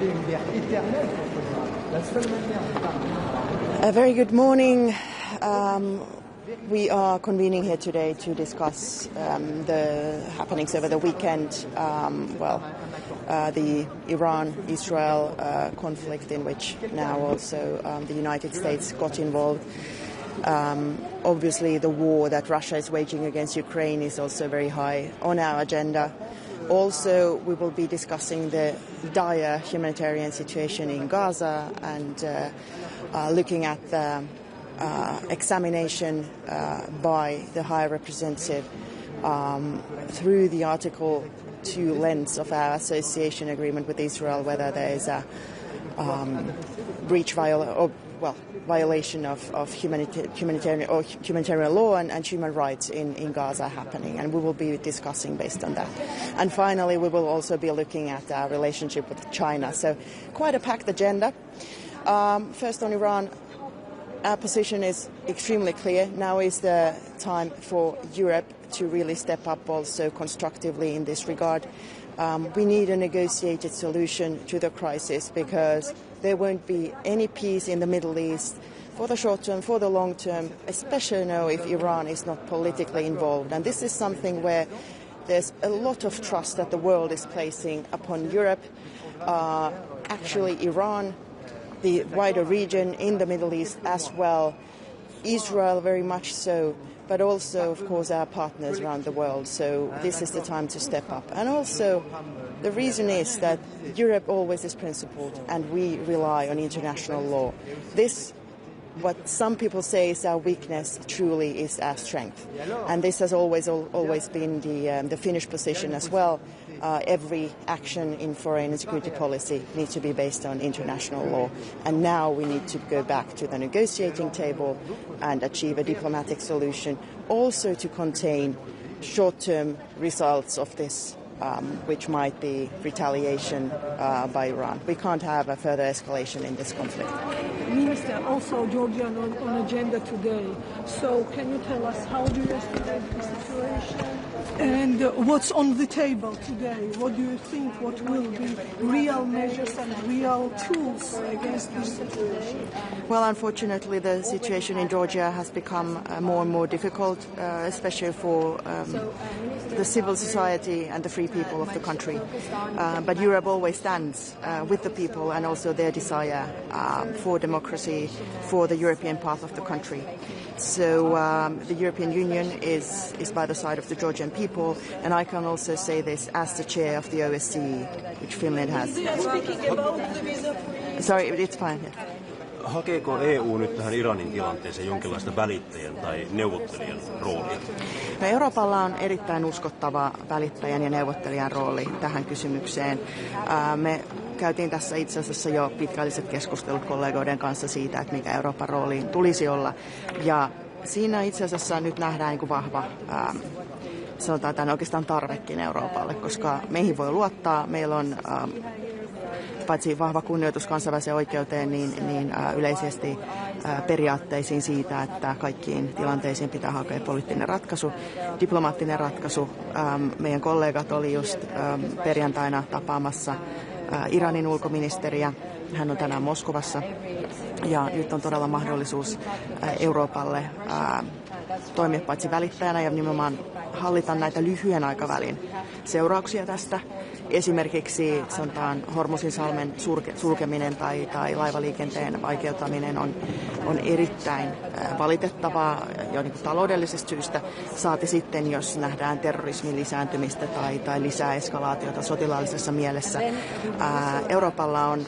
A very good morning. We are convening here today to discuss the happenings over the weekend. The Iran-Israel conflict, in which now also the United States got involved. Obviously, the war that Russia is waging against Ukraine is also very high on our agenda. Also, we will be discussing the dire humanitarian situation in Gaza and looking at the examination by the High Representative through the Article 2 lens of our association agreement with Israel, whether there is a violation of humanitarian law and human rights in Gaza happening, and we will be discussing based on that. And finally, we will also be looking at our relationship with China. So quite a packed agenda. First on Iran, our position is extremely clear. Now is the time for Europe to really step up also constructively in this regard. We need a negotiated solution to the crisis because there won't be any peace in the Middle East for the short term, for the long term, especially now if Iran is not politically involved. And this is something where there's a lot of trust that the world is placing upon Europe, actually Iran, the wider region in the Middle East as well, Israel very much so, but also, of course, our partners around the world. So this is the time to step up. And also, the reason is that Europe always is principled, and we rely on international law. This, what some people say is our weakness, truly is our strength. And this has always been the Finnish position as well. Every action in foreign and security policy needs to be based on international law. And now we need to go back to the negotiating table and achieve a diplomatic solution, also to contain short-term results of this, which might be retaliation by Iran. We can't have a further escalation in this conflict. Minister, also Georgia on agenda today. So can you tell us how do you estimate the situation? And what's on the table today? What do you think? What will be real measures and real tools against this situation? Well, unfortunately, the situation in Georgia has become more and more difficult, especially for the civil society and the free people of the country. But Europe always stands with the people and also their desire for democracy, for the European path of the country. So the European Union is by the side of the Georgian people, and I can also say this as the chair of the OSCE, which Finland has. Sorry, it's fine. Yeah. Hakeeko EU nyt tähän Iranin tilanteeseen jonkinlaista välittäjän tai neuvottelijan roolia? No, Euroopalla on erittäin uskottava välittäjän ja neuvottelijan rooli tähän kysymykseen. Me käytiin tässä itse asiassa jo pitkälliset keskustelut kollegoiden kanssa siitä, että mikä Euroopan rooli tulisi olla. Ja siinä itse asiassa nyt nähdään niin kuin vahva, sanotaan tämän oikeastaan tarvekin Euroopalle, koska meihin voi luottaa. Meillä on paitsi vahva kunnioitus kansainväliseen oikeuteen, niin yleisesti periaatteisiin siitä, että kaikkiin tilanteisiin pitää hakea poliittinen ratkaisu, diplomaattinen ratkaisu. Meidän kollegat oli just perjantaina tapaamassa Iranin ulkoministeriä. Hän on tänään Moskovassa ja nyt on todella mahdollisuus Euroopalle toimia paitsi välittäjänä ja nimenomaan hallita näitä lyhyen aikavälin seurauksia tästä. Esimerkiksi sanotaan Hormuzin salmen sulkeminen tai laivaliikenteen vaikeuttaminen on erittäin valitettavaa jo niin kuin taloudellisesta syystä. Saati sitten, jos nähdään terrorismin lisääntymistä tai lisää eskalaatiota sotilaallisessa mielessä. Euroopalla on